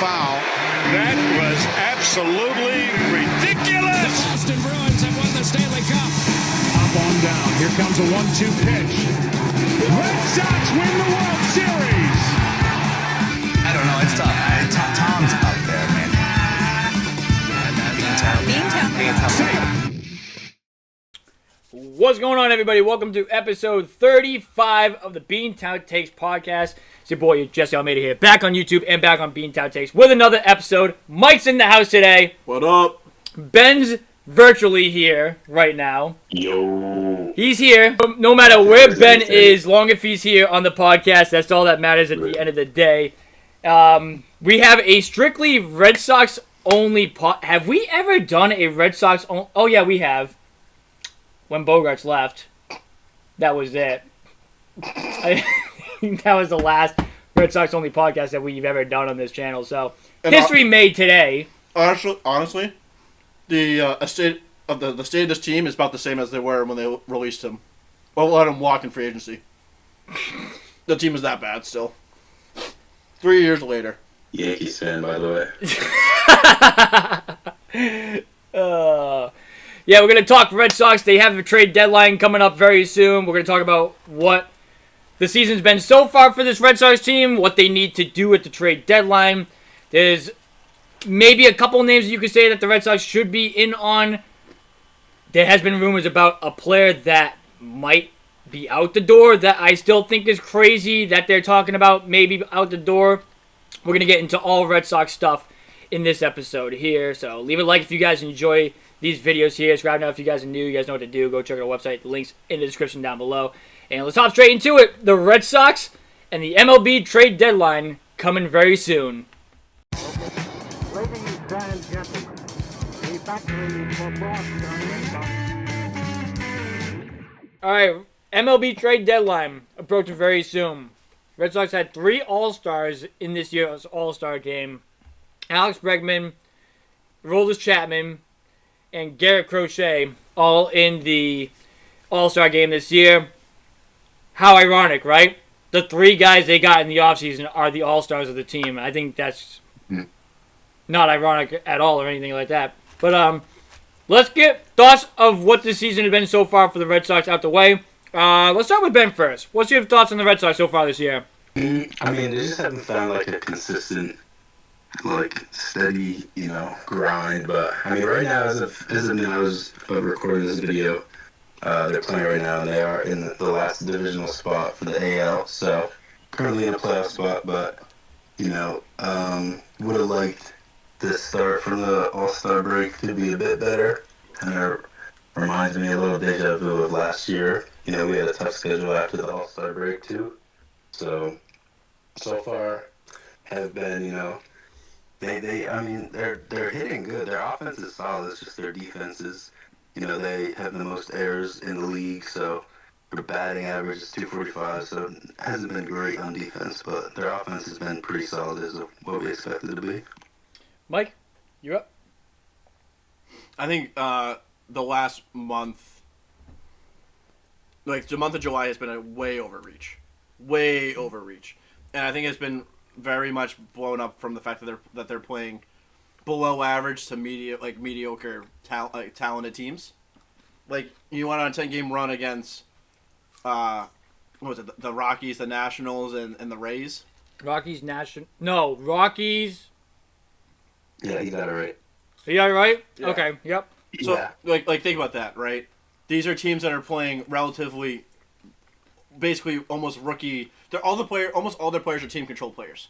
foul. That was absolutely ridiculous. The Boston Bruins have won the Stanley Cup. Up on down. Here comes a 1-2 pitch. Red Sox win the World Series. I don't know. It's tough. Tom's up there, man. BEANTOWN. What's going on, everybody? Welcome to episode 35 of the BEANTOWN Takes podcast. It's your boy, Jesse Almeida here, back on YouTube and back on BEANTOWN Takes with another episode. Mike's in the house today. What up? Ben's virtually here right now. Yo. He's here. No matter where Ben is, long if he's here on the podcast, that's all that matters at the end of the day. We have a strictly Red Sox only Have we ever done a Red Sox only? Oh, yeah, we have. When Bogarts left. That was it. I think that was the last Red Sox only podcast that we've ever done on this channel. So, history made today. Honestly, the state of the state of this team is about the same as they were when they released him. Well, let him walk in free agency. The team is that bad still. 3 years later. Yankees fan, by the way. Yeah, we're going to talk Red Sox. They have a trade deadline coming up very soon. We're going to talk about what the season's been so far for this Red Sox team, what they need to do at the trade deadline. There's maybe a couple names that you could say that the Red Sox should be in on. There has been rumors about a player that might be out the door that I still think is crazy that they're talking about maybe out the door. We're going to get into all Red Sox stuff in this episode here. So leave a like if you guys enjoy these videos here. Subscribe now if you guys are new. You guys know what to do. Go check out our website. The link's in the description down below. And let's hop straight into it. The Red Sox and the MLB trade deadline coming very soon. Ladies and gentlemen, the battery for Boston. All right, MLB trade deadline approaching very soon. Red Sox had 3 All-Stars in this year's All-Star game. Alex Bregman, Aroldis Chapman, and Garrett Crochet all in the All-Star game this year. How ironic, right? The 3 guys they got in the offseason are the All-Stars of the team. I think that's not ironic at all or anything like that. But let's get thoughts of what this season has been so far for the Red Sox out the way. Let's start with Ben first. What's your thoughts on the Red Sox so far this year? I mean, they just haven't found like a consistent, like steady, grind. But I mean, right now, as of now, I was recording this video. They're playing right now, and they are in the last divisional spot for the AL. So currently in a playoff spot, but would have liked this start from the All-Star break to be a bit better. Kind of reminds me a little deja vu of last year. We had a tough schedule after the All-Star break too. So far have been, they're hitting good. Their offense is solid. It's just their defense is, they have the most errors in the league. So their batting average is 245. So it hasn't been great on defense, but their offense has been pretty solid as what we expected it to be. Mike, you're up. I think the last month, like the month of July, has been a way overreach. And I think it's been very much blown up from the fact that they're playing below average to mediocre talented teams. Like you went on a 10-game run against what was it, the Rockies, the Nationals, and the Rays. Rockies. Yeah, you got it right. You got it right? Yeah. Okay, yep. So Yeah. like think about that, right? These are teams that are playing relatively, basically almost rookie. Almost all their players are team control players.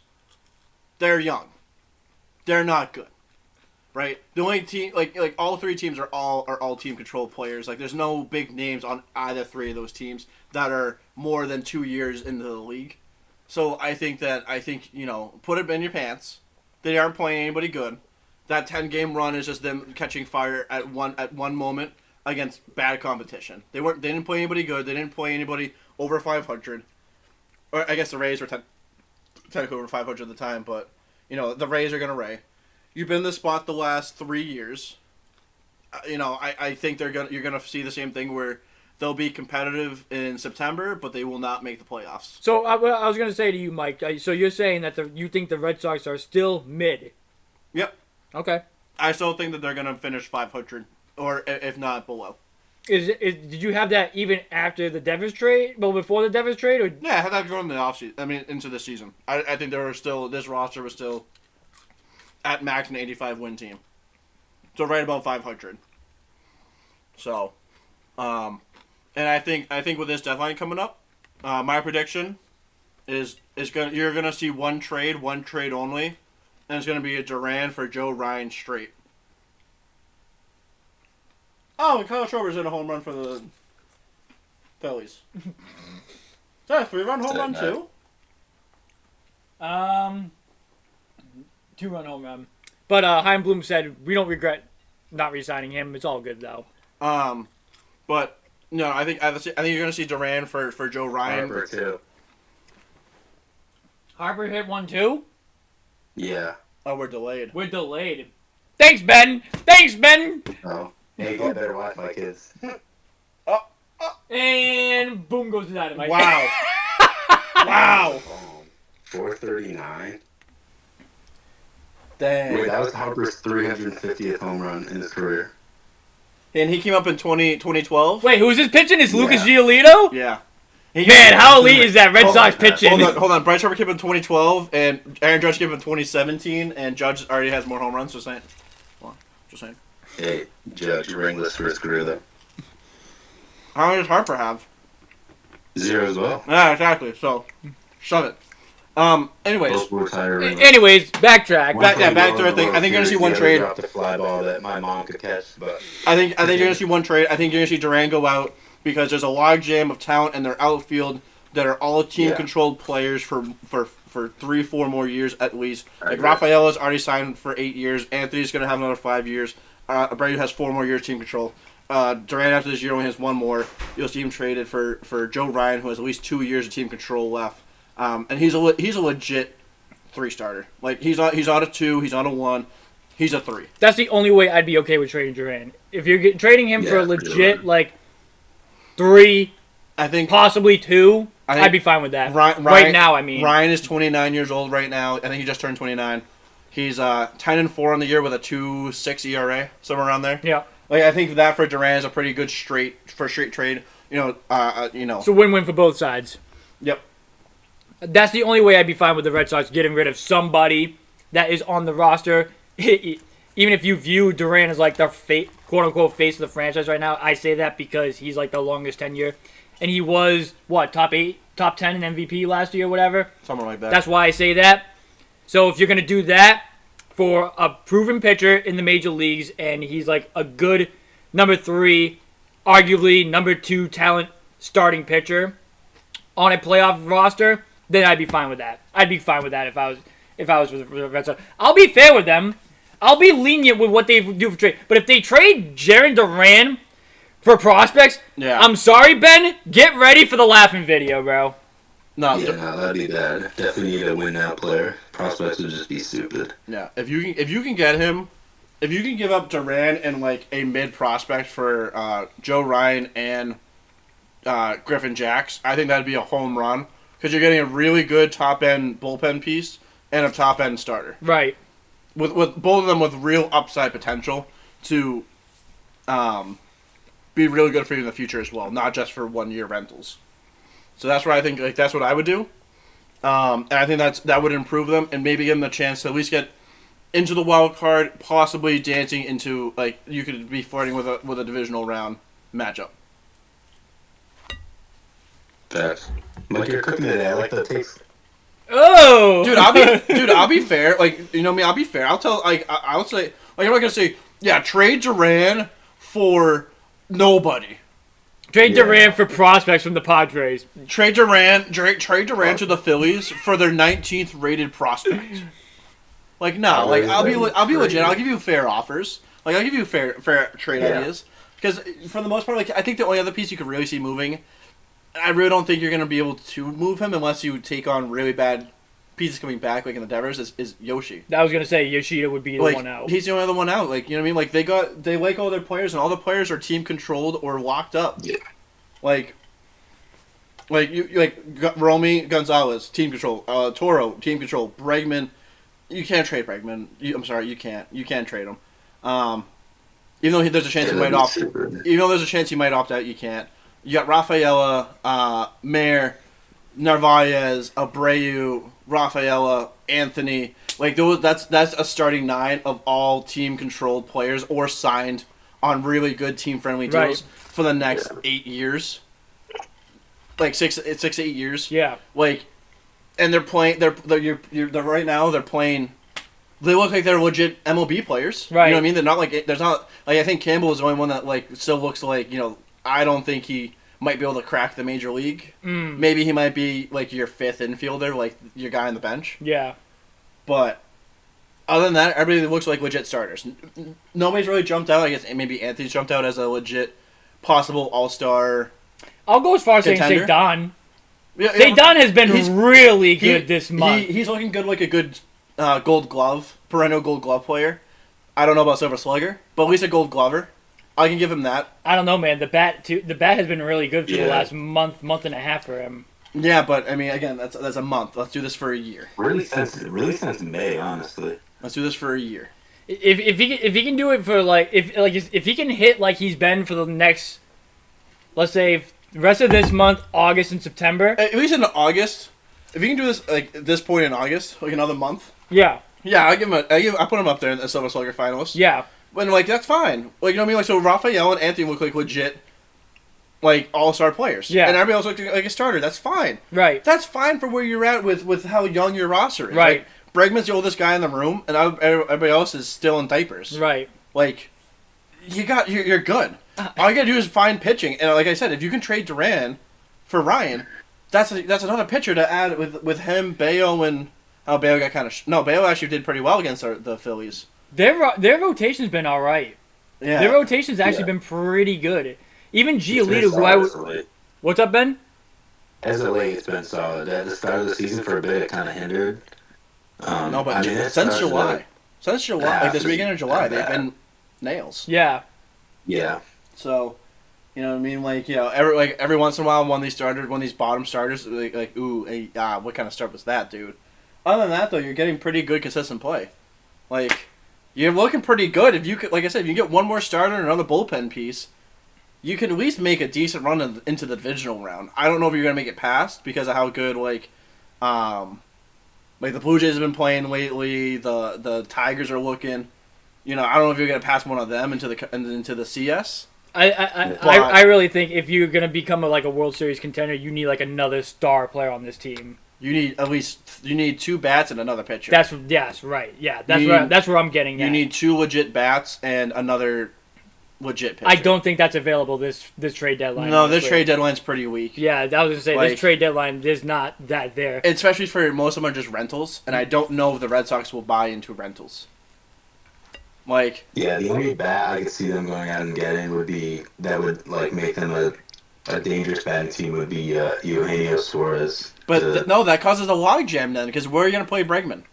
They're young. They're not good, right? The only team, like all 3 teams are all team control players. Like there's no big names on either 3 of those teams that are more than 2 years into the league. So I think put it in your pants. They aren't playing anybody good. That 10-game run is just them catching fire at one moment against bad competition. They didn't play anybody good. They didn't play anybody over 500. Or I guess the Rays were technically over 500 at the time, but the Rays are gonna Ray. You've been in this spot the last 3 years. I think you're gonna see the same thing where they'll be competitive in September, but they will not make the playoffs. So I was going to say to you, Mike, so you're saying that you think the Red Sox are still mid. Yep. Okay. I still think that they're going to finish 500, or if not below. Did you have that even after the Devers trade? Well, before the Devers trade? Or? Yeah, I had that going in the offseason. I mean, into the season. I think this roster was still at max an 85 win team. So right about 500. So, and I think with this deadline coming up, my prediction is you're gonna see one trade only, and it's gonna be a Duran for Joe Ryan straight. Oh, and Kyle Schwarber's in a home run for the Phillies. Is that a 3-run home run too? 2-run home run. But Chaim Bloom said we don't regret not re-signing him. It's all good though. But no, I think you're gonna see Duran for Joe Ryan. Harper too. Harper hit 1 too. Yeah. Oh, we're delayed. We're delayed. Thanks, Ben. Thanks, Ben. Oh. Hey, you better watch my kids. And boom goes the dynamite. Wow. Wow. 439. Dang. Wait, that was Harper's 350th home run in his career. And he came up in 2012? Wait, who's this pitching? Is Lucas Yeah. Giolito? Yeah. Man, how elite is that Red Sox pitching? Hold on. Bryce Harper came up in 2012, and Aaron Judge came up in 2017, and Judge already has more home runs, just saying. Hold on. Just saying. Hey, Judge, ringless for his career, though. How many does Harper have? 0 as well. Yeah, exactly. So, shove it. Anyways. Both were tired ringless. Anyways, backtrack. Back to our thing. I think you're gonna see one trade. Dropped a fly ball that my mom could catch, but I think you're gonna see one trade. I think you're gonna see Duran go out because there's a logjam of talent in their outfield that are all team-controlled players for 3-4 more years at least. Like Rafael has already signed for 8 years. Anthony's gonna have another 5 years. Abreu has 4 more years team control. Duran after this year only has 1 more. You'll see him traded for Joe Ryan, who has at least 2 years of team control left. And he's a legit 3-starter. Like he's not a 2, he's not a 1, he's a 3. That's the only way I'd be okay with trading Duran. If you're trading him for a legit 3, I think possibly 2, I'd be fine with that. Right now, I mean. Ryan is 29 years old right now. I think he just turned 29. He's 10-4 on the year with a 2.6 ERA, somewhere around there. Yeah. Like I think that for Duran is a pretty good straight trade. It's a win-win for both sides. Yep. That's the only way I'd be fine with the Red Sox getting rid of somebody that is on the roster. Even if you view Duran as like the quote-unquote face of the franchise right now, I say that because he's like the longest tenure. And he was, top 10 in MVP last year, whatever. Something like that. That's why I say that. So if you're going to do that for a proven pitcher in the major leagues, and he's like a good number 3, arguably number 2 talent starting pitcher on a playoff roster, then I'd be fine with that. I'd be fine with that if I was with the Red Sox. I'll be fair with them. I'll be lenient with what they do for trade. But if they trade Jarren Duran for prospects, I'm sorry, Ben. Get ready for the laughing video, bro. No, that'd be bad. Definitely need a win-now player. Prospects would just be stupid. Yeah, if you can get him, if you can give up Duran and like a mid prospect for Joe Ryan and Griffin Jacks, I think that'd be a home run because you're getting a really good top end bullpen piece and a top end starter. Right. With both of them with real upside potential to be really good for you in the future as well, not just for 1-year rentals. So that's where I think that's what I would do, and I think that would improve them and maybe give them the chance to at least get into the wild card, possibly dancing into you could be flirting with a divisional round matchup. Facts. Like you're cooking today. I like the taste. Oh, dude, I'll be fair. I'll be fair. I'll tell. I would say. I'm not gonna say. Yeah, trade Duran for nobody. Trade Duran for prospects from the Padres. Trade Duran to the Phillies for their 19th rated prospect. I'll be legit. I'll give you fair offers. I'll give you fair trade ideas. Because for the most part, I think the only other piece you could really see moving, I really don't think you're gonna be able to move him unless you take on really bad pieces coming back, like in the Devers, is Yoshi. I was gonna say Yoshida would be the one out. He's the only other one out. You know what I mean? They like all their players, and all the players are team controlled or locked up. Yeah. Romy Gonzalez, team control. Toro, team control. Bregman, you can't trade Bregman. I'm sorry, you can't. You can't trade him. Even though there's a chance he might opt. Even though there's a chance he might opt out, you can't. You got Rafaela, Mayer, Narvaez, Abreu, Rafaela, Anthony. Like those, that's a starting 9 of all team controlled players or signed on really good team friendly deals for the next 8 years. Like 6 to 8 years. Yeah. Like, and they're playing. They're right now. They're playing. They look like they're legit MLB players. Right. You know what I mean? They're not like there's not like I think Campbell is the only one that like still looks like I don't think he might be able to crack the major league. Maybe he might be like your 5th infielder, like your guy on the bench. Yeah. But other than that, everybody looks like legit starters. Nobody's really jumped out. I guess maybe Anthony's jumped out as a legit possible all-star. I'll go as far as saying contender. Zaydan. Yeah, Zaydan has been really good this month. He's looking good, like a good Gold Glove, perennial Gold Glove player. I don't know about Silver Slugger, but at least a Gold Glover. I can give him that. I don't know, man. The bat has been really good for the last month and a half for him. Yeah, but I mean, again, that's a month. Let's do this for a year. Really since May, honestly. Let's do this for a year. If he can do it for if he can hit like he's been for the next, let's say, the rest of this month, August and September. At least in August, if you can do this like at this point in August, like another month. Yeah. Yeah, I put him up there in the Silver Slugger finalists. Yeah. But like that's fine. Like you know what I mean? Like so, Rafael and Anthony look like legit, like all-star players. Yeah. And everybody else looks like a starter. That's fine. Right. That's fine for where you're at with how young your roster is. Right. Like, Bregman's the oldest guy in the room, and everybody else is still in diapers. Right. Like, you're good. All you gotta do is find pitching, and like I said, if you can trade Duran for Ryan, that's another pitcher to add with him, Bayo, and Bayo got kind of Bayo actually did pretty well against the Phillies. Their rotation's been all right. Yeah. Their rotation's actually been pretty good. Even Giolito, who I would. What's up, Ben? As of late, it's been solid. At the start of the season, for a bit, it kind of hindered. No, but since July, like this weekend in July, they've been nails. Yeah. Yeah. So, you know what I mean? Like, every once in a while, one of these bottom starters, like ooh, hey, what kind of start was that, dude? Other than that, though, you're getting pretty good consistent play. Like, you're looking pretty good. If you could, like I said, if you get one more starter and another bullpen piece, you can at least make a decent run into the divisional round. I don't know if you're gonna make it past because of how good like the Blue Jays have been playing lately. The Tigers are looking. You know, I don't know if you're gonna pass one of them into the CS. I really think if you're gonna become a World Series contender, you need like another star player on this team. You need 2 bats and another pitcher. That's right. Yeah, that's where I'm getting at. You need 2 legit bats and another legit pitcher. I don't think that's available this trade deadline. No, honestly. this trade deadline's pretty weak. Yeah, I was gonna say this trade deadline is not that there. Especially for most of them are just rentals, and I don't know if the Red Sox will buy into rentals. Yeah, the only bat I could see them going out and getting would make them a dangerous batting team would be Eugenio Suarez. But no, that causes a logjam then, because where are you going to play Bregman?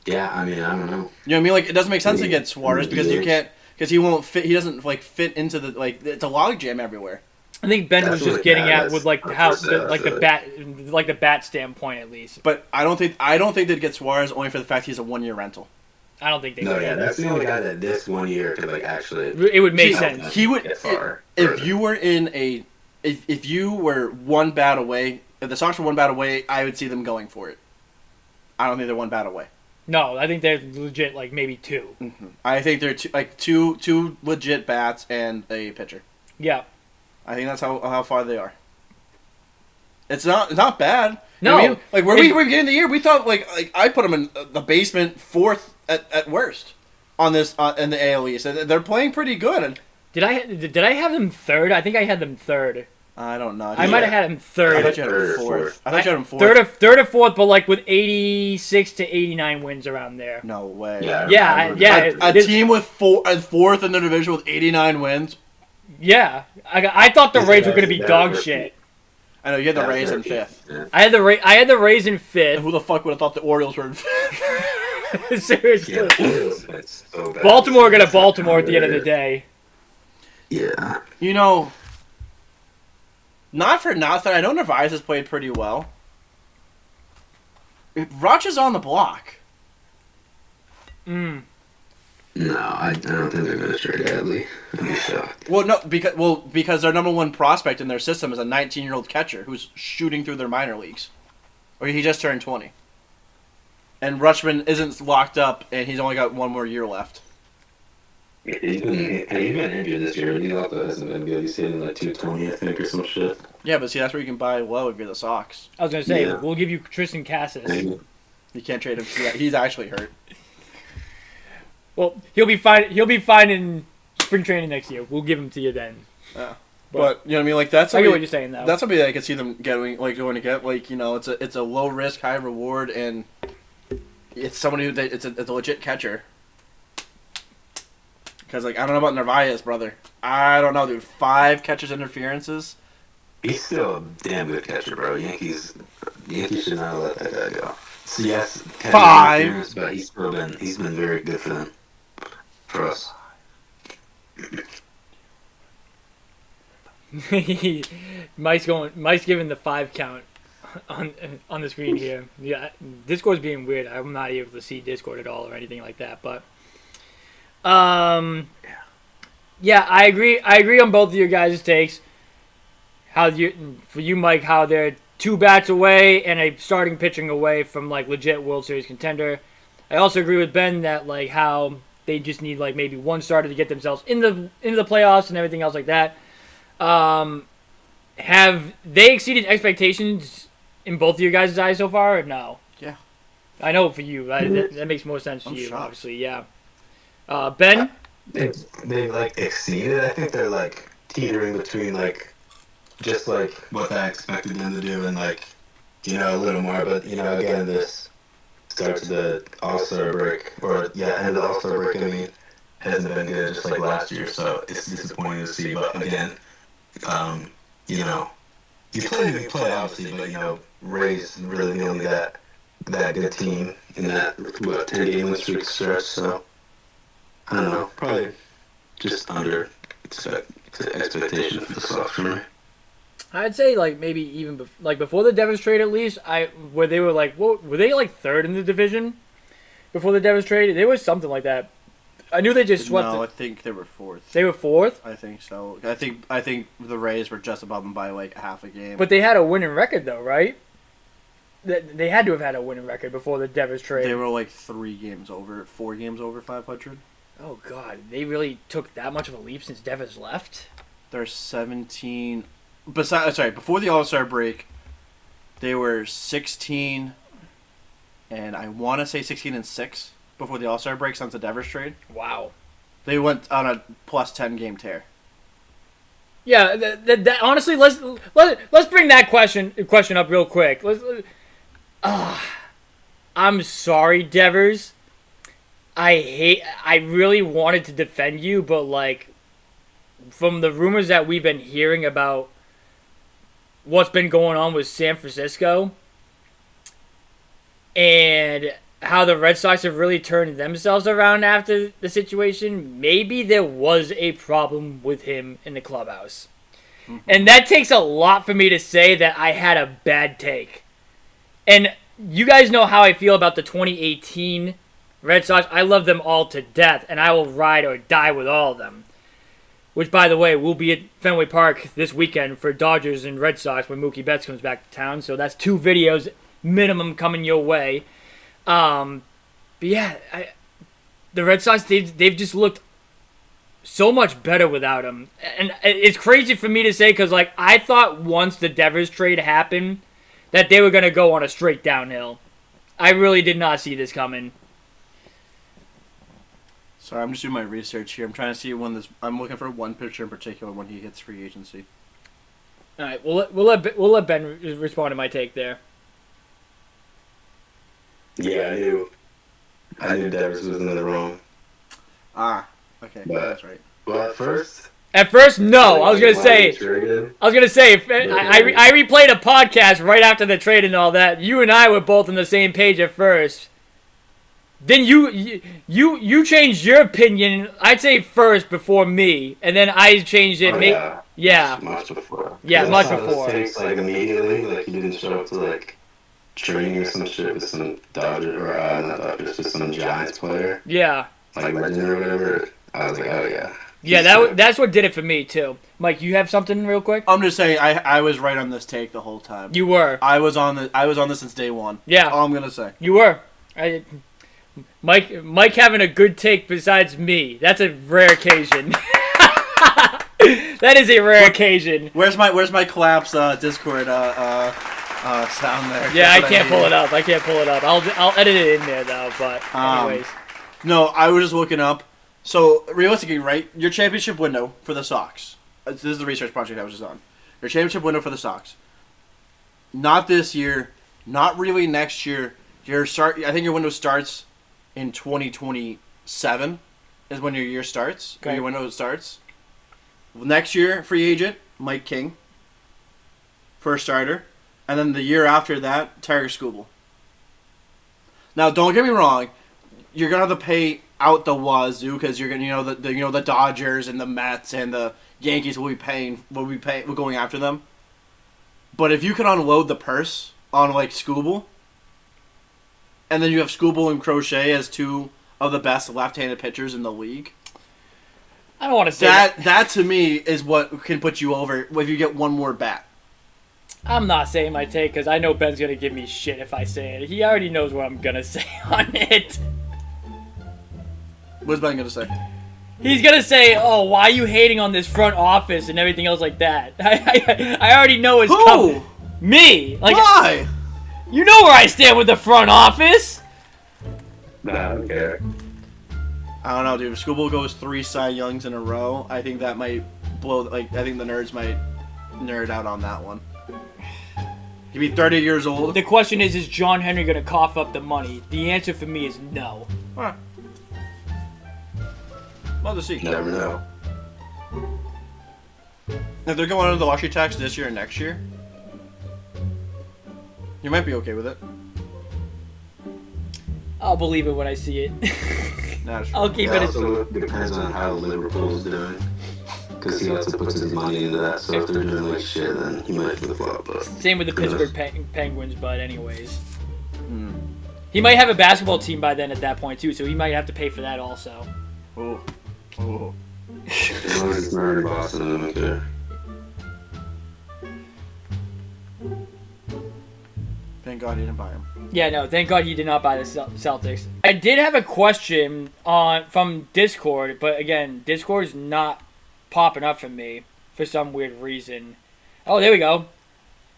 Yeah, I mean, I don't know. You know what I mean? Like, it doesn't make sense to get Suarez because you can't, because he won't fit. He doesn't fit into the it's a logjam everywhere. I think Ben was just getting at with the bat standpoint at least. But I don't think they'd get Suarez only for the fact he's a 1-year rental. I don't think they. No, yeah, that's the only guy that this 1 year could actually. It would make sense. He would if you were if you were 1 bat away. If the Sox were 1 bat away, I would see them going for it. I don't think they're 1 bat away. No, I think they're legit maybe 2. Mm-hmm. I think they're two legit bats and a pitcher. Yeah. I think that's how far they are. It's not bad. No, you know what I mean? Where we were beginning of the year, we thought I put them in the basement 4th at worst on this in the AL East. They're playing pretty good. Did I have them 3rd? I think I had them 3rd. I don't know. I might have had them 3rd. I thought you had them 4th. I thought you had them 4th. 3rd or 4th, but with 86 to 89 wins around there. No way. Yeah. A team with 4th in the division with 89 wins. Yeah, I thought the Rays were going to be dog shit. I know you had the Rays in 5th. Yeah. I had the Rays in 5th. And who the fuck would have thought the Orioles were in 5th? Seriously. Yeah, so bad. Baltimore going to Baltimore at the end of the day. Yeah. You know, Not for nothing. I know Narvaez has played pretty well. Rutsch is on the block. No, I don't think they're going to trade Adley. I'd be shocked. Well, no, because their number one prospect in their system is a 19-year-old catcher who's shooting through their minor leagues, or he just turned 20. And Rutschman isn't locked up, and he's only got one more year left. He's been injured this year, and he also hasn't been good. He's hitting like 220, I think, or some shit. Yeah, but see, that's where you can buy low if you're the Sox. I was gonna say Yeah. we'll give you Tristan Cassis. Maybe. You can't trade him. He's actually hurt. Well, he'll be fine. He'll be fine in spring training next year. We'll give him to you then. Yeah. But you know what I mean? Like that's I get somebody- what you're saying though. That's something that I could see them going to get. Like it's a low risk, high reward, and it's somebody who it's a legit catcher. Because like I don't know about Narvaez, brother. I don't know, dude. 5 catches interferences. He's still a damn good catcher, bro. Yankees should not let that guy go. So yes, 5. but he's been very good for them, for us. Mike's giving the 5 count on the screen here. Yeah, Discord's being weird. I'm not able to see Discord at all or anything like that. But yeah, I agree on both of your guys' takes. For you, Mike, how they're 2 bats away and a starting pitching away from like legit World Series contender. I also agree with Ben that like how they just need like maybe one starter to get themselves into the playoffs and everything else like that. Have they exceeded expectations in both of your guys' eyes so far, or no? Yeah. I know for you. That makes more sense to I'm you, shocked. obviously. Yeah. Ben? They like exceeded. I think they're like teetering between like just like what I expected them to do and like a little more. But again, this starts the All-Star break end of the All-Star break. I mean, hasn't been good just like last year, so it's disappointing to see. But again, you play obviously, but Rays really the only that good team in that 10-game win streak stretch. So I don't know, probably just under expectation for the Sox for me. I'd say like maybe even before the Devils trade at least, where they were like, what were they like 3rd in the division before the Devils trade? There was something like that. I knew they just swept. No, I think they were 4th. They were 4th. I think so. I think the Rays were just above them by like half a game. But they had a winning record though, right? They had to have had a winning record before the Devils trade. they were like 4 games over 500. Oh God, they really took that much of a leap since Devils left. They're 17. Before the All-Star break, they were 16, and I want to say 16-6 before the All-Star break since the Devers trade. Wow. They went on a plus 10 game tear. Yeah, that honestly, let's bring that question up real quick. I'm sorry, Devers. I really wanted to defend you, but like, from the rumors that we've been hearing about what's been going on with San Francisco and how the Red Sox have really turned themselves around after the situation, maybe there was a problem with him in the clubhouse. Mm-hmm. And that takes a lot for me to say that I had a bad take. And you guys know how I feel about the 2018 Red Sox. I love them all to death, and I will ride or die with all of them. Which, by the way, will be at Fenway Park this weekend for Dodgers and Red Sox when Mookie Betts comes back to town. So that's 2 videos minimum coming your way. But yeah, the Red Sox, they've just looked so much better without him. And it's crazy for me to say because, like, I thought once the Devers trade happened that they were going to go on a straight downhill. I really did not see this coming. Sorry, I'm just doing my research here. I'm trying to see when I'm looking for one pitcher in particular when he hits free agency. All right, we'll let Ben respond to my take there. Yeah, I knew Devers was in the wrong. Ah, okay, But- that's right. Well, at first, At first, no. I was gonna say, I replayed a podcast right after the trade and all that. You and I were both on the same page at first, Then you changed your opinion. I'd say first before me, and then I changed it. Yeah. Much before. Yeah, I much saw before. Those takes, like, immediately, like, you didn't show up to, like, training or some shit with some Dodgers, or not Dodgers, with some Giants player, Yeah. like Legend or whatever. I was like, oh yeah. Yeah, that's what did it for me too. Mike, you have something real quick? I'm just saying, I was right on this take the whole time. You were. I was on this since day one. Yeah. All I'm gonna say. You were. Mike having a good take besides me. That's a rare occasion. That is a rare occasion. Where's my collapse Discord sound there? Yeah, I can't pull it up. I'll edit it in there though. But anyways, no, I was just looking up. So realistically, right, your championship window for the Sox. This is the research project I was just on. Your championship window for the Sox. Not this year. Not really next year. I think your window starts in 2027 is when your year starts. Okay. Or your window starts. Next year, free agent, Mike King. First starter. And then the year after that, Tiger Skubal. Now, don't get me wrong. You're going to have to pay out the wazoo because you're going to, the Dodgers and the Mets and the Yankees will be going after them. But if you can unload the purse on, like, Skubal, and then you have Skubal and Crochet as two of the best left-handed pitchers in the league. I don't want to say that to me is what can put you over if you get one more bat. I'm not saying my take because I know Ben's gonna give me shit if I say it. He already knows what I'm gonna say on it. What's Ben gonna say? He's gonna say, "Oh, why are you hating on this front office and everything else like that?" I already know it's coming. Me, like, why? You know where I stand with the front office. Nah, I don't care. I don't know, dude. If Skubal goes 3 Cy Youngs in a row, I think that might blow. Like, I think the nerds might nerd out on that one. He'd be 30 years old. The question is John Henry gonna cough up the money? The answer for me is no. Huh. Love to see. Never know. If they're going under the luxury tax this year and next year, you might be okay with it. I'll believe it when I see it. Nah, sure. I'll keep It it. also depends on how Liverpool's doing. Because he also puts his money into that, so if they're doing like shit, then he might flip flop. But Same with the who knows? Pittsburgh Penguins, but anyways. He might have a basketball team by then at that point too, so he might have to pay for that also. Ooh. Ooh. As long as it's not in Boston, I don't care. Thank God he didn't buy him. Yeah, no, thank God he did not buy the Celtics. I did have a question from Discord, but again, Discord's not popping up for me for some weird reason. Oh, there we go.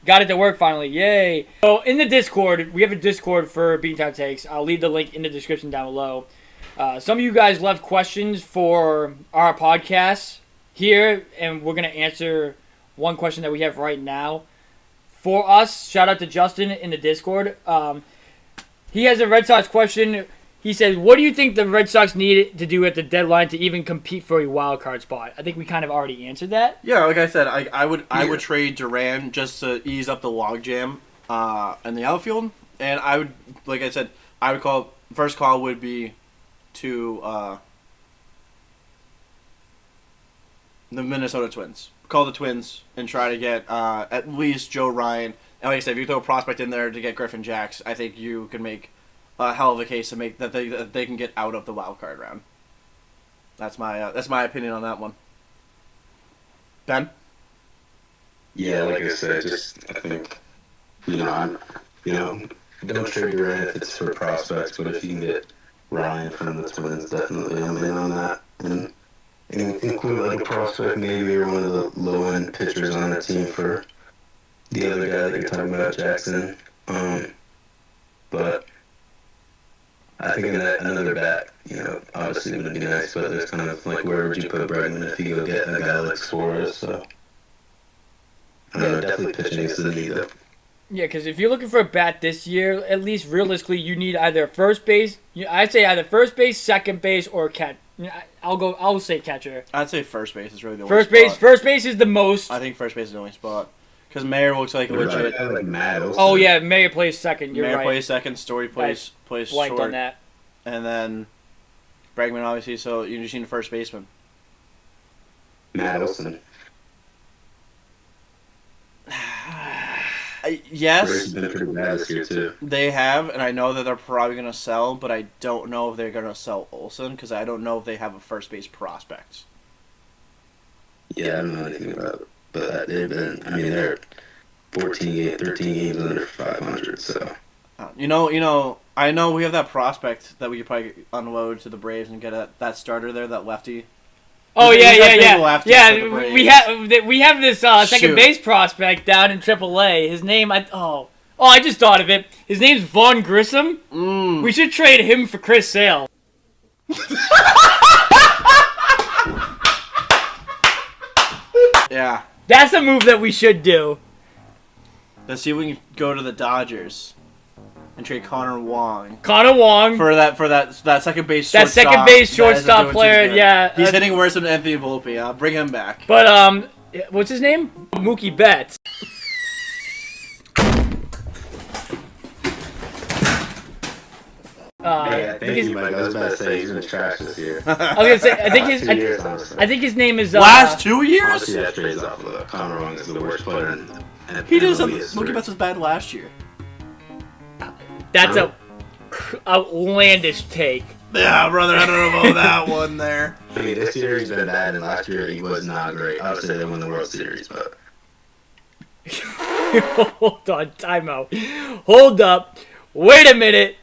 Got it to work finally. Yay. So in the Discord, we have a Discord for BEANTOWN Takes. I'll leave the link in the description down below. Some of you guys left questions for our podcast here, and we're going to answer one question that we have right now. For us, shout out to Justin in the Discord. He has a Red Sox question. He says, what do you think the Red Sox need to do at the deadline to even compete for a wild card spot? I think we kind of already answered that. Yeah, like I said, I would trade Duran just to ease up the logjam in the outfield, and I would, like I said, I would call first call would be to the Minnesota Twins. Call the Twins and try to get at least Joe Ryan. And like I said, if you throw a prospect in there to get Griffin Jacks, I think you can make a hell of a case to make that they can get out of the wild card round. That's my opinion on that one. Ben? Yeah, like I said, I think, don't trade Durant if it's for prospects, but if you can get Ryan from the Twins, definitely I'm in on that. And include like a prospect maybe or one of the low-end pitchers on the team for the other guy that you're talking about, Jackson. But I think another bat, obviously would be nice, but there's kind of like where would you put Bregman if you go get a guy like Suarez, so I don't know, definitely pitching is the need though. Yeah, because if you're looking for a bat this year, at least realistically, you need either first base. I'd say either first base, second base, or catch. I'll say catcher. I'd say first base is really the only spot. First base is the most. I think first base is the only spot. Because Mayer looks like a legit. Like Matt also. Oh yeah, Mayer plays second. You're Mayer right. plays second. Story plays Blanked short. on that. and then Bregman, obviously. So you just need a first baseman. Matt Olson. Yes, Braves have been pretty bad this year too. they have, and I know that they're probably going to sell, but I don't know if they're going to sell Olson because I don't know if they have a first base prospect. Yeah, I don't know anything about it, but they've been. I mean, they're 13 games under 500. So You know. I know we have that prospect that we could probably unload to the Braves and get that starter there, that lefty. Oh He's yeah, that big yeah, lefty yeah. for the Yeah, we have this second Shoot. base prospect down in AAA. His name, I just thought of it. His name's Vaughn Grissom. We should trade him for Chris Sale. Yeah. That's a move that we should do. Let's see if we can go to the Dodgers and trade Connor Wong Connor Wong. for that second base That shortstop. second base that shortstop isn't doing too player, good. yeah. He's hitting worse than Anthony Volpe. Bring him back. But what's his name? Mookie Betts. yeah, thank you, Mike. I was about to say he's been trash this year. I was gonna say I think 2 years, honestly. I think his name is Last 2 years? Honestly, that trades off of Connor Wong is the worst player in He did MLB some. history. Mookie Betts was bad last year. That's a outlandish take. Yeah, brother, I don't know about that one there. I mean, this year he's been bad, and last year he was not great. Obviously, they won the World Series, but Hold on, timeout. Hold up. Wait a minute.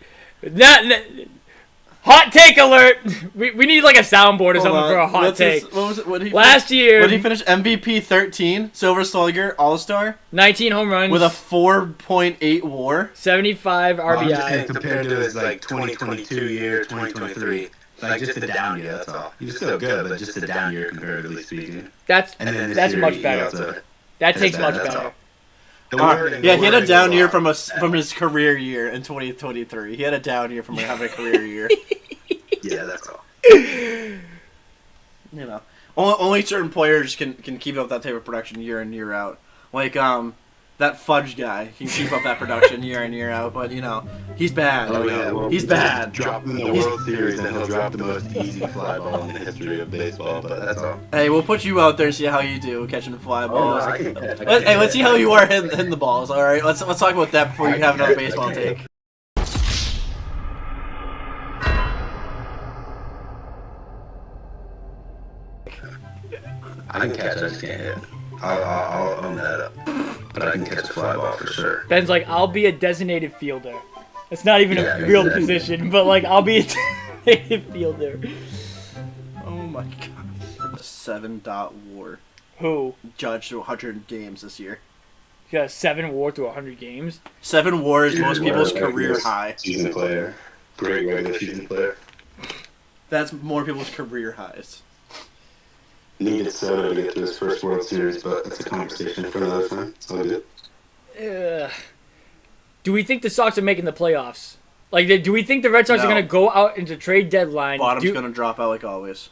Hot take alert. We need like a soundboard or Hold something on. for a hot What's take. his- what was it? What did he Last finish? year, What did he finish? MVP 13, Silver Slugger, All-Star, 19 home runs with a 4.8 WAR. 75 I'm just RBI. saying compared to his like 2022 year, 2023, like just a down year. That's all. He was still good, but just a down year comparatively speaking. That's And then this that's year, much he better. also- That that's takes bad, much that's better. all. The wording- Yeah, the he had a wording down is year wrong. from his career year in 2023. He had a down year from having a career year. Yeah, that's all. You know, only certain players can keep up that type of production year in year out. Like that Fudge guy can keep up that production year in year out, but you know he's bad. Oh yeah, well, He's bad. Drop him in the World Series, and he'll drop the most easy fly ball in the history of baseball. But that's all. Hey, we'll put you out there and see how you do catching the fly balls. I can catch. Hey, let's see how you are hitting the balls. All right, let's talk about that before you have another baseball take. I can catch. I just can't hit. I'll own that up. But I can catch a fly ball for sure. Ben's like, I'll be a designated fielder. It's not even Yeah, a real exactly. position, but like, I'll be a designated fielder. Oh my god, a 7-dot WAR Who? judged to 100 games this year. He got a 7 WAR to 100 games. 7 WAR is most people's Regular career high. Season player. Great regular season player. That's more people's career highs. Needed Soto to get to his first World Series, but that's a conversation for another time. It's all good. Do we think the Sox are making the playoffs? Like, do we think the Red Sox No. are going to go out into trade deadline? Bottom's gonna drop out like always.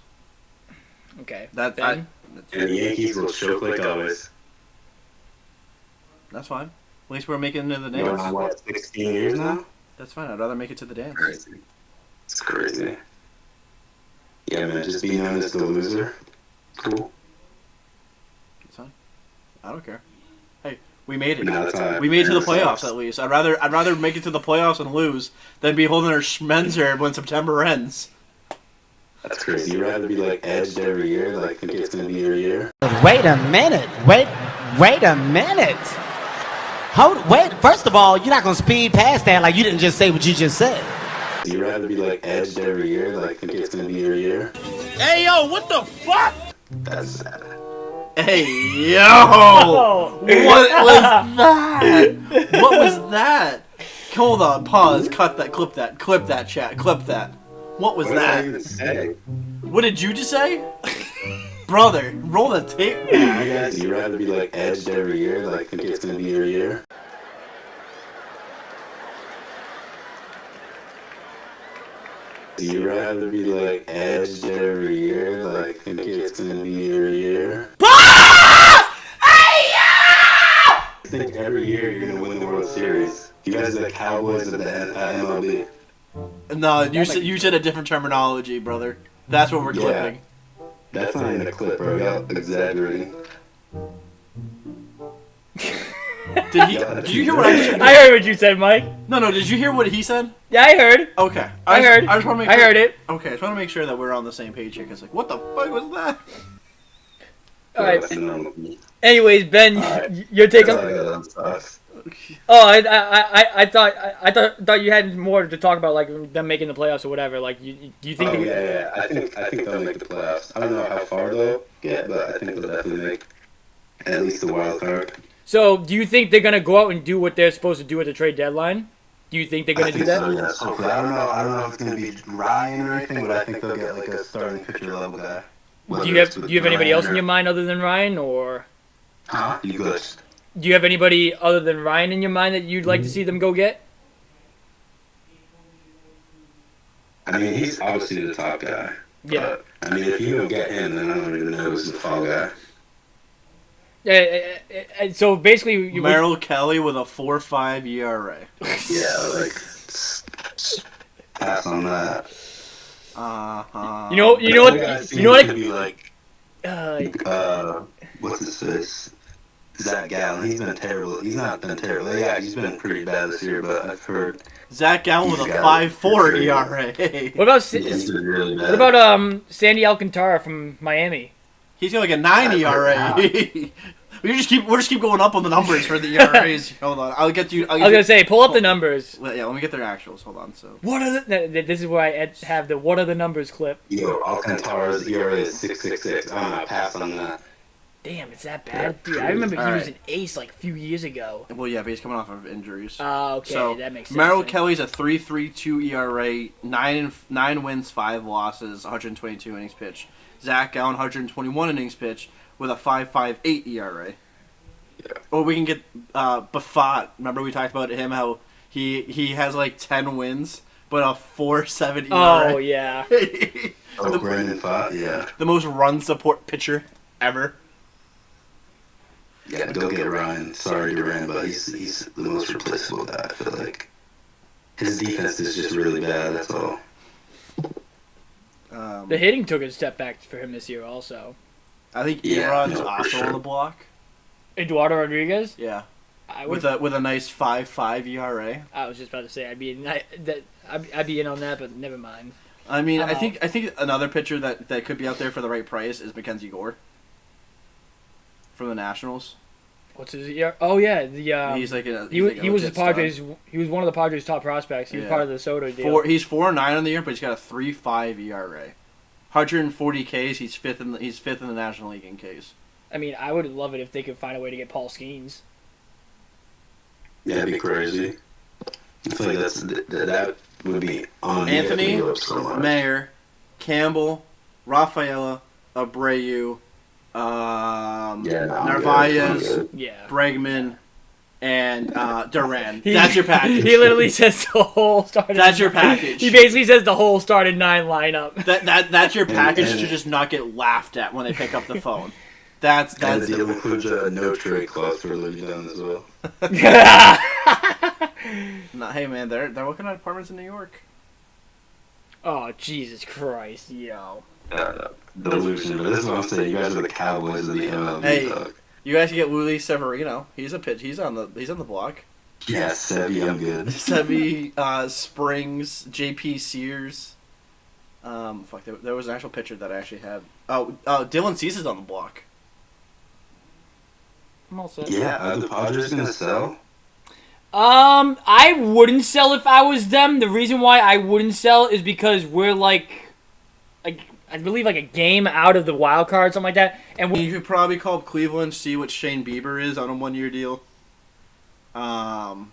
Okay. That Ben? And the Yankees will choke like always. That's fine. At least we're making it to the Going dance. on, what, 16 years now? That's fine. I'd rather make it to the dance. Crazy. It's crazy. Yeah, man, just being known as the loser. Cool. That's fine. I don't care. Hey, we made it. No, that's all right. We made it to the Yeah, playoffs sucks. at least. I'd rather make it to the playoffs and lose than be holding our schmenzer when September ends. That's crazy. You'd rather be like edged every year, like think it's gonna be your year. Wait a minute. Wait a minute. Wait. First of all, you're not gonna speed past that like you didn't just say what you just said. You'd rather be like edged every year, like think it's gonna be your year. Hey yo, what the fuck? That's sad. Hey yo! What was that? What was that? Hold on, pause, cut that, clip that, chat, clip that. What was What did I that? even say? What did you just say? Brother, roll the tape. You guys, you'd rather be like edged every year, like think it's gonna be your year. You'd rather be like edged every year, like think it's gonna be your year. Think every year you're gonna win the World Series. You guys are the Cowboys of the MLB. No, you said a different terminology, brother. That's what we're clipping. That's not even a clip, bro. Y'all exaggerating. Did you hear what I just? I heard what you said, Mike. No. Did you hear what he said? Yeah, I heard. Okay. I heard. I just want to make I sure. heard it. Okay, I just want to make sure that we're on the same page here. Cause like, what the fuck was that? All right. That's normal. Anyways, Ben, your take on. Oh, I thought you had more to talk about, like them making the playoffs or whatever. Like, do you think? Yeah. I think they'll make the playoffs. I don't know how far they'll get, but I think they'll definitely make at least the wild card. So, do you think they're gonna go out and do what they're supposed to do at the trade deadline? Do you think they're gonna do that? So, yes, hopefully. I don't know if it's gonna be Ryan or anything, but I think they'll get like a starting pitcher level guy. Do you have anybody else in your mind other than Ryan, or? Huh? You ghost. Do you have anybody other than Ryan in your mind that you'd like to see them go get? I mean, he's obviously the top guy. Yeah. But, I mean, if you don't get him, then I don't even know who's the fall guy. So basically, Merrill Kelly with a 4.5 ERA. Yeah, like pass on that. Uh-huh. You know what? Could be like, what's his face? Zach Gallen. He's been terrible. He's not been terrible. Yeah, he's been pretty bad this year, but I've heard Zach Gallen with a 5.4 ERA. What about he's been really bad. what about Sandy Alcantara from Miami? He's got like a 9 ERA. We'll just keep going up on the numbers for the ERAs. Hold on, I'll get you. I was gonna say, pull up the numbers. Yeah, let me get their actuals. Hold on. So what are the? This is where I have the what are the numbers clip. Yo, Alcantara's ERA is 6.66. I'm gonna pass on that. Damn, it's that bad, dude. I remember he was an ace like a few years ago. Well, yeah, but he's coming off of injuries. Oh, okay, so, that makes sense. Merrill Kelly's a 3.32 ERA, 9 wins, 5 losses, 122 innings pitched. Zach Gallen, 121 innings pitched with a 5.58 ERA. Yeah. Or we can get Buffett. Remember we talked about him, how he has like 10 wins, but a 4.7 ERA. Oh, yeah. Brandon Pfaadt, yeah. The most run support pitcher ever. Yeah, go get Ryan. Sorry, Duran, but he's the most replaceable guy, I feel like. His defense is just really bad, that's all. The hitting took a step back for him this year also. I think Eron's also sure. on the block. Eduardo Rodriguez? Yeah. I with a nice 5.5 ERA. I was just about to say I'd be in on that, but never mind. I mean, I think another pitcher that could be out there for the right price is Mackenzie Gore from the Nationals. What's his ERA? Oh yeah, he's like he was the Padres. Stud. He was one of the Padres' top prospects. He was part of the Soto deal. He's 4.9 on the year, but he's got a 3.5 ERA. 140 Ks. He's fifth in the National League in Ks. I mean, I would love it if they could find a way to get Paul Skeens. Yeah, that'd be crazy. I feel like that would be on Anthony, Mayer, Campbell, Rafaela, Abreu, Narvaez, Bregman, and Duran. That's your package. He literally says the whole starting. That's your package. He basically says the whole started 9 lineup. That's your package to just not get laughed at when they pick up the phone. That's the deal includes a no trade clause for Louis Dunn as well. No, hey man, they're looking at apartments in New York. Oh Jesus Christ, yo. Delusion, but this is what I'm saying. You guys are the Cowboys of the MLB. Hey, dog. You guys can get Luli Severino. He's a pitch. He's on the block. Yeah, Sevy, I'm good. Sevy, Springs, J.P. Sears. There was an actual pitcher that I actually had. Dylan Cease is on the block. I'm all set. Yeah, are the Padres gonna sell? I wouldn't sell if I was them. The reason why I wouldn't sell is because we're like I believe like a game out of the wild card, something like that. And you could probably call up Cleveland, see what Shane Bieber is on a 1-year deal. No,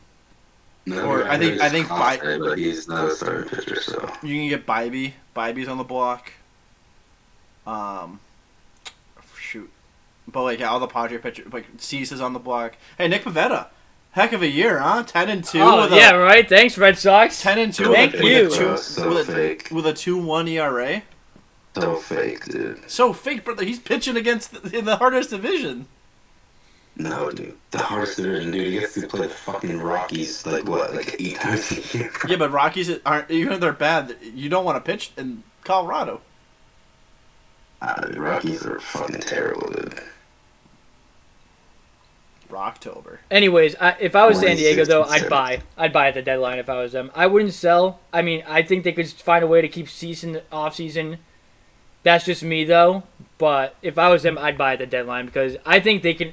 or I think but he's not a starting pitcher, so you can get Bybee. Bybee's on the block. Shoot, but like all the Padre pitchers, like Cease is on the block. Hey, Nick Pivetta, heck of a year, huh? 10-2. Oh yeah, right. Thanks, Red Sox. 10-2. Thank you. With a 2.1 ERA. So fake, dude. So fake, brother. He's pitching against in the hardest division. No, dude. The hardest division, dude. He gets to play the fucking Rockies, like, what, like 8 times a year? Yeah, but Rockies aren't, even if they're bad, you don't want to pitch in Colorado. The Rockies are fucking terrible, dude. Rocktober. Anyways, if I was San Diego, though, 26, I'd buy at the deadline if I was them. I wouldn't sell. I mean, I think they could find a way to keep season off season. That's just me, though. But if I was them, I'd buy at the deadline because I think they can.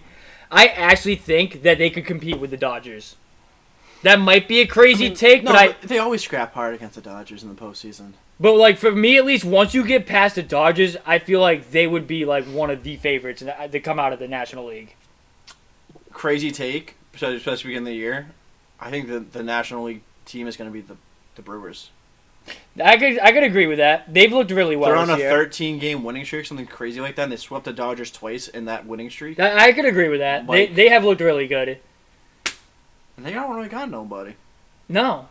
I actually think that they could compete with the Dodgers. That might be a crazy take, but they always scrap hard against the Dodgers in the postseason. But like for me, at least, once you get past the Dodgers, I feel like they would be like one of the favorites to come out of the National League. Crazy take, especially beginning of the year. I think the National League team is going to be the Brewers. I could agree with that. They've looked really well. They're on a this year. 13-game winning streak, something crazy like that, and they swept the Dodgers twice in that winning streak. I could agree with that. Like, they have looked really good. And they don't really got nobody. No.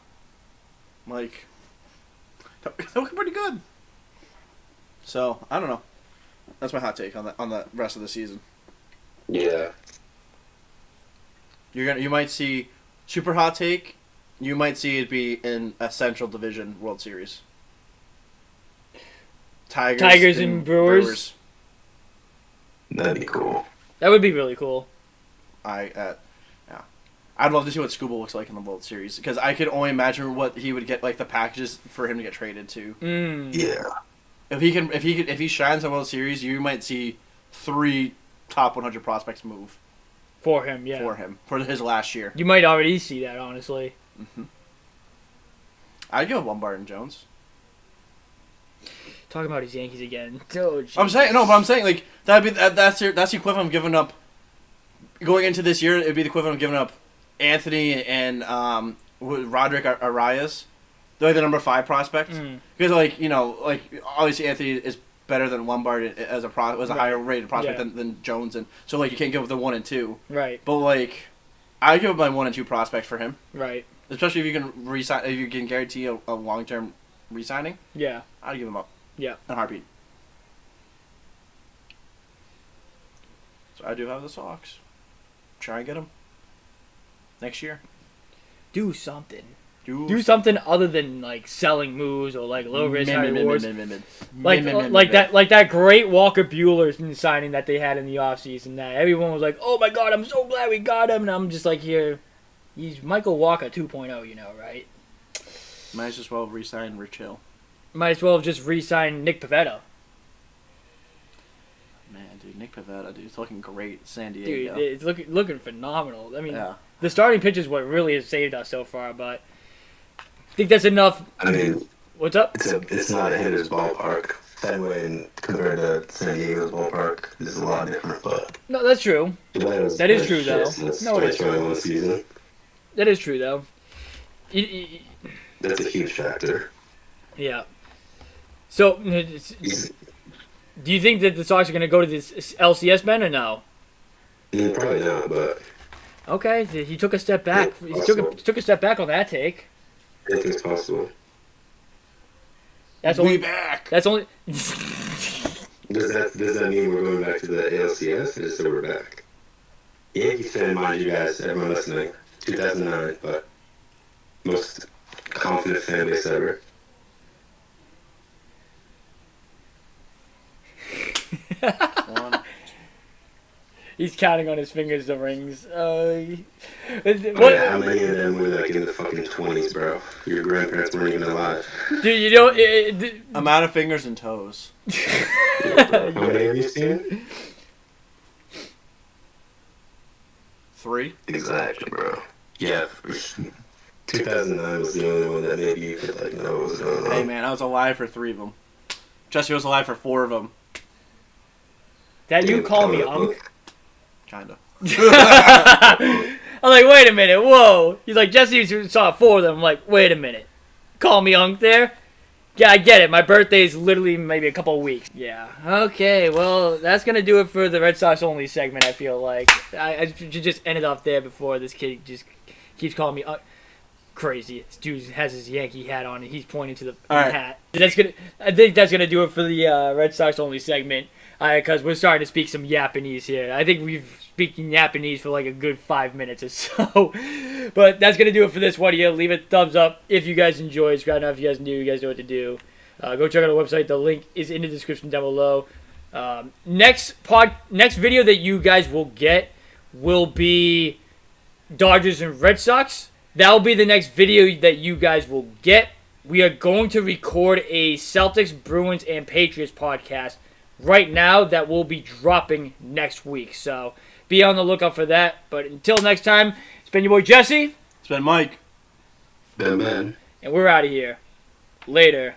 Like, they're looking pretty good. So I don't know. That's my hot take on the rest of the season. Yeah. You might see super hot take. You might see it be in a Central Division World Series. Tigers and Brewers. That'd be cool. That would be really cool. Yeah. I'd love to see what Scuba looks like in the World Series because I could only imagine what he would get, like the packages for him to get traded to. Yeah. If he shines in the World Series, you might see 3 top 100 prospects move For him, yeah. for his last year. You might already see that, honestly. Mm-hmm. I'd go Lombard and Jones. Talking about his Yankees again. Oh, I'm saying like that's the equivalent of giving up. Going into this year, it'd be the equivalent of giving up Anthony and Roderick Arias. They're like the number 5 prospects because obviously Anthony is better than Lombard as a higher rated prospect than Jones, and so like you can't give up the 1 and 2. Right. But like, I give up my 1 and 2 prospects for him. Right. Especially if you can resign, if you can guarantee a long term re-signing. Yeah. I'd give him up. Yeah. In a heartbeat. So I do have the Sox. Try and get them next year. Do something. Do something other than like selling moves or like low risk high rewards. Like that great Walker Buehler signing that they had in the offseason that everyone was like, "Oh my god, I'm so glad we got him." And I'm just like, here, he's Michael Walker 2.0, you know, right? Might as well re-sign Rich Hill. Might as well have just re-signed Nick Pivetta. Man, dude, Nick Pivetta, dude, it's looking great. San Diego. Dude, it's looking phenomenal. I mean, the starting pitch is what really has saved us so far, but I think that's enough. I mean, what's up? It's not a hitter's ballpark. Fenway and compared to San Diego's ballpark is a lot different, but no, that's true. That is true, though. No, it is true. Season. That is true, though. That's a huge factor. Yeah. So, do you think that the Sox are going to go to this LCS, Ben, or no? Probably not, but okay, he took a step back. He took a step back on that take. I think it's possible. That's only back. That's only. Does that mean we're going back to the ALCS, or just so we're back? Yankees fan, mind you guys, everyone listening, 2009, but most confident fan base ever. He's counting on his fingers the rings. How many of them were like in the fucking 20s, bro? Your grandparents weren't even alive. Dude, you know... amount of fingers and toes. How many have you seen? 3? Exactly, bro. Yeah, 2009 was the only one that maybe you could like know what was going on. Hey man, I was alive for 3 of them. Jesse was alive for 4 of them. That you call me Unc? Kinda. I'm like, wait a minute, whoa. He's like, Jesse saw 4 of them. I'm like, wait a minute. Call me Unc there? Yeah, I get it. My birthday's literally maybe a couple of weeks. Yeah. Okay, well, that's going to do it for the Red Sox only segment, I feel like. I should just end it off there before this kid just keeps calling me crazy. This dude has his Yankee hat on and he's pointing to the hat. I think that's going to do it for the Red Sox only segment because we're starting to speak some Japanese here. I think we've speaking Japanese for like a good 5 minutes or so. But that's going to do it for this one here. Leave a thumbs up if you guys enjoyed. Subscribe now if you guys new. You guys know what to do. Go check out our website. The link is in the description down below. Next video that you guys will get will be Dodgers and Red Sox. That will be the next video that you guys will get. We are going to record a Celtics, Bruins, and Patriots podcast right now that will be dropping next week. So be on the lookout for that. But until next time, it's been your boy Jesse. It's been Mike. Been man. And we're out of here. Later.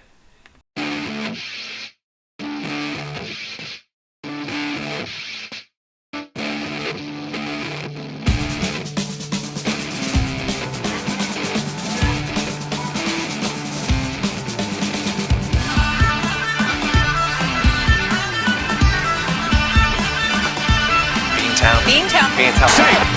BEANTOWN. BEANTOWN.